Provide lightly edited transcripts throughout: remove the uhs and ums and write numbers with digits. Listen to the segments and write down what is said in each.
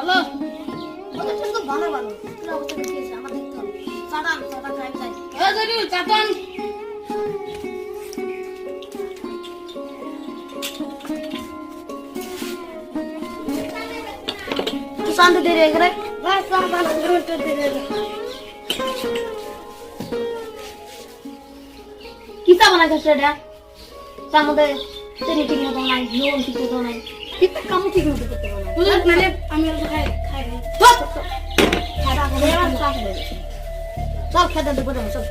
ভালো ওদের তো ভালো ভালো পুরো অবস্থা দেখিয়েছে আমার দেখতে হবে চাটান চাটা টাইম চাই এ জরিল চাটান शांत दे रहे करे बस 5 किलोमीटर दे रहे कितना बना के स्टेड है सामने तेरी ठीक नहीं होना है लोन ठीक नहीं होना है कितना काम ठीक नहीं करते हो मुझे मैंने अमीर से खाए बस खाना को मेरा साथ दे सब खाता दे बोलो सब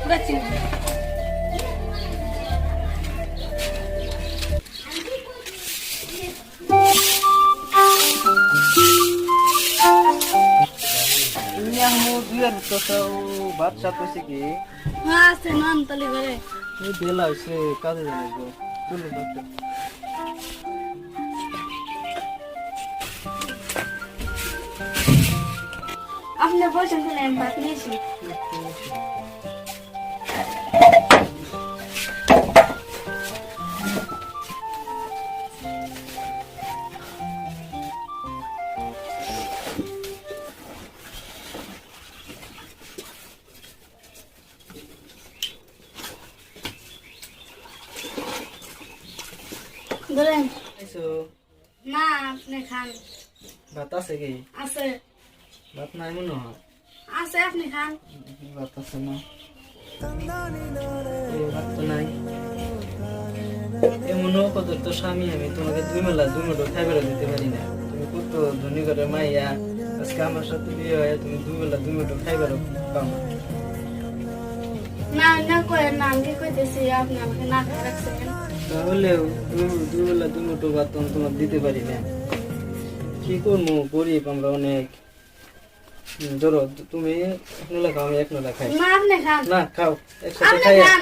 udah sini ini yang mau biar tahu baca tuh sih ki senang tali bare ini bela sih kado jadi go dulu baca आपने बहुत संतुलन है बात नहीं सी बोलें eso ना आपने खान batas sih ki आसे bat naik mana आसे आपने Khan batas mana bat naik এমনও কত তো স্বামী আমি তোমাকে দুই মুঠো খাইবার দিতে পারি না তুমি কত ধনী করে মাইয়া আজকে আমার সাথে বিয়ে হয় তুমি দুই মুঠো খাইবার পাও ना ना कोई नाम की कोई जैसे आपने আমাকে না রাখছেন তাহলে দুই মুঠো ভাত তো তোমার দিতে পারি না কি করবো গরিব আমরা অনেক ধরো তুমি এক নলা খাও আমি এক নলা খাই না আপনি খান না খাও একসাথে আপনি খাই খান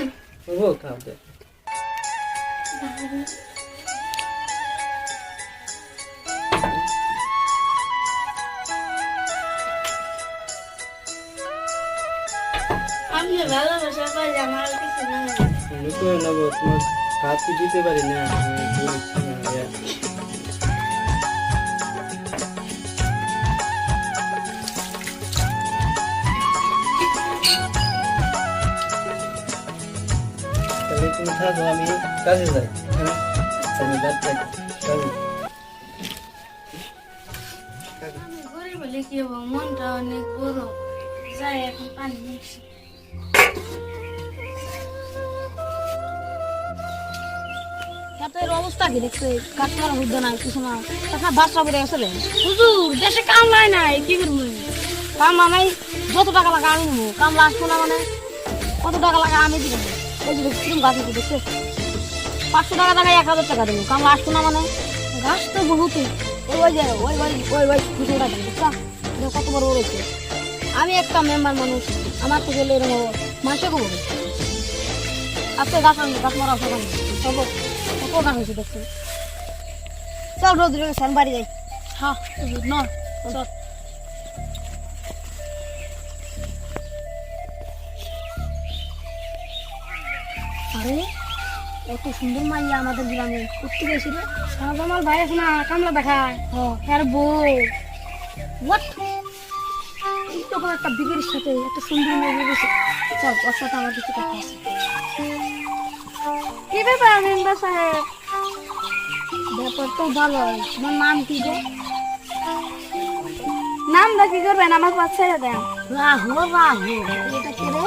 ও খাও দে আপনি ভালোবাসা পাই আমার কিছু না আমি তো নেবো তোমার ভাত কি দিতে পারি না আমি গরিব তাহলে তুমি থাকো আমি কাজে যাই হ্যাঁ আমি ভাত খাই কাজে আমি গরিব বলে কি হবো মনটা অনেক বড় যাই এখন পানি নিচ্ছি এর অবস্থা কি দেখছে কাটমারা বুদ্ধ নাই কিছু না তখন বাসা করে আসলে হুজুর দেশে কামলাই নাই কি করবো কামলা নাই যত টাকা লাগা আমি নেবো কামলা আসবো না মানে কত টাকা লাগা আমি দিব এই যে কিরম গাছ আছে দেখছে 500 টাকা টাকা 1000 টাকা দেবো কামলা আসবো না মানে গাছ তো বহুত ওই খুচুরা দেখছা কত বড় রয়েছে আমি একটা মেম্বার মানুষ আমার তো গেলে এরকম মাসে কমবে আজকে গাছ মারা সব সব কত গাছ হয়েছে দেখছি চল রোদ রেখে সান বাড়ি যাই হ্যাঁ ন চল আরে এত সুন্দর মাইয়া আমাদের গ্রামে করতে গেছি রে আমার ভাই আছে না কামলা দেখায় হ্যাঁ বউ হোয়াট তখন একটা বিবির সাথে একটা সুন্দর মেয়ে গেছে চল ওর সাথে আমার কিছু কথা আছে কি ব্যাপার মেম্বার সাহেব ব্যাপার তো ভালো তোমার নাম কি গো নামটা কি করবেন আমার পাশে দেন রাহু এটা কে রে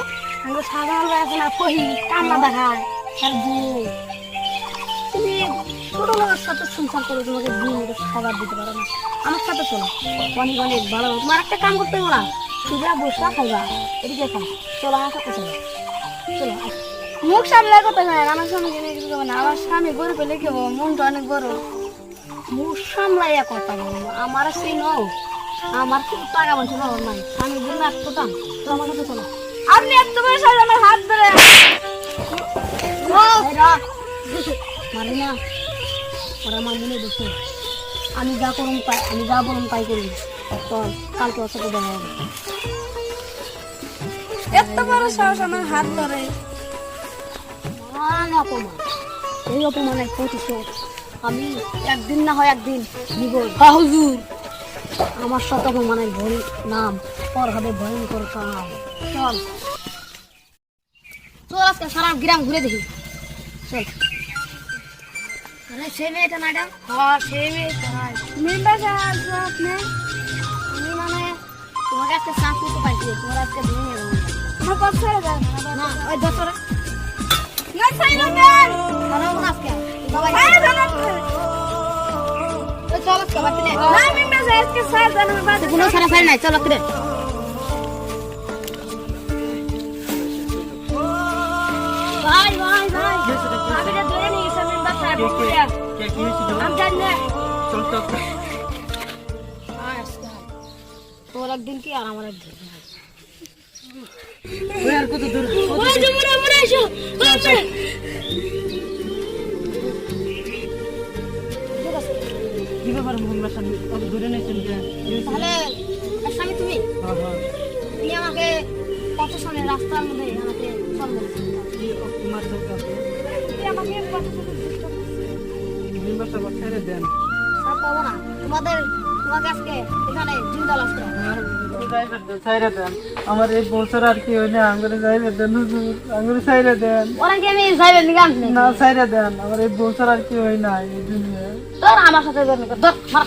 আমরা সাধারণ আছে না কহি কামলা দেখায় আর বউ তুমি ছোট লোকের সাথে সংসার করে তোমাকে দুধ খাবার দিতে পারো না আমার সাথে চলো অনেক অনেক ভালো তোমার একটা কাম করতে হবে না সুজা বসা খাইবা এদিকে খাও চলো আমার সাথে চলো চলো মুখ সামলে কথা হয় আমার সামনে কিনে কিছু না আমার স্বামী গরিব পেলে কি হবো মনটা অনেক বড় মুখ সামলাইয়া কথা বলবো আমার সেই নও আমার খুব টাকা পয়সা না নাই স্বামী দিন রাত কোথাম তো আমার সাথে চলো আপনি এত বয়স আমার হাত ধরে মারি না ওরা আমার মনে দেখে আমি যা করুন তাই আমি যা বলুন তাই করি চল কালকে ওর সাথে দেখা হবে এত বড় সাহস আমার হাত ধরে। মান অপমান, এই অপমানের প্রতিশোধ আমি একদিন না হয় একদিন নিব। হুজুর, আমার শত অপমানের নাম পর হবে ভয়ঙ্কর কাল। চল চল, আজকে সারা গ্রাম ঘুরে দেখি। চল। আরে সেই মেয়েটা ম্যাডাম? হ্যাঁ সেই মেয়েটা। মেম্বার সাহেব আপনি আমি মানে তোমাকে আজকে চান্স নিতে পাইছি, তোমার আজকে ভেঙে দেবো। আমার পথ ছেড়ে দেন। না ওই দশরা না ছাইরা দেন। খারাপ না আজকে সবাই ছাইরা দেন আপনি। ওই চল আজকে বাড়তে নে। না মেম্বার সাহেব আজকে ছাইরা দেন আমার বাড়ি। কোনো সারা সারি নাই, চল আজকে। ভাই ভাই ভাই আমি রে ধরে নিয়ে গেছে মেম্বার সাহেব বলে। কি হয়েছিল? আমি জানি না। চল চল আজকে তোর একদিন কি আর আমার একদিন। ওই আর কত দূর? ওই যে মরে এসো বাপরে। কি ব্যাপার মোহাম্মদ সাহেব, কত দূরে নিয়েছেন যে? কি হয়েছিল? তাহলে স্বামী তুমি হ্যাঁ হ্যাঁ, তুমি আমাকে কত সামনে রাস্তার মধ্যে আমাকে ফোন করেছো। তোমার চোখে আছে। তুই আমাকে কত ছোট দুষ্ট করছিস। মেম্বার সাহেব ছেড়ে দেন। সাথ পাবো না তোমাকে আজকে এখানে জিন্দা লাশ করো। ছাইরা দেন, আমার এই বছর আর কি হয় না, আঙ্গুরে ছাইরা দেন হুজুর, আঙ্গুরে ছাইরা দেন। ওরা কি আমি যাইবে নিগাম নেই? না ছাইরা দেন, আমার এই বছর আর কি হয় না এই দুনিয়ায়। তোর আমার সাথে জন্য ধর মার।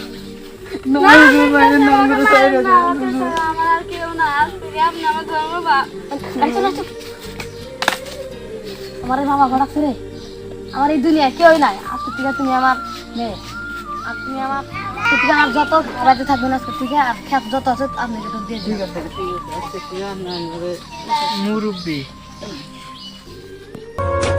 না হুজুর, ভাই না, আঙ্গুরে ছাইরা দেন হুজুর। আমার আর কেউ না, আজ থেকে আপনি আমার ধর্ম বাপ। চল চল। আমার এই বাবা ঘোড়া রে, আমার এই দুনিয়ায় কেউই নাই। আজকে থেকে তুমি আমার মেয়ে, আর তুমি আমার আজকে থেকে আমার যত রাতে থাকবেন আজকে থেকে, আর খেত যত আছে আপনি যত দিয়ে ঠিক দিবেন। আছে ঠিক আছে, আজকে কি আর না, মুরব্বী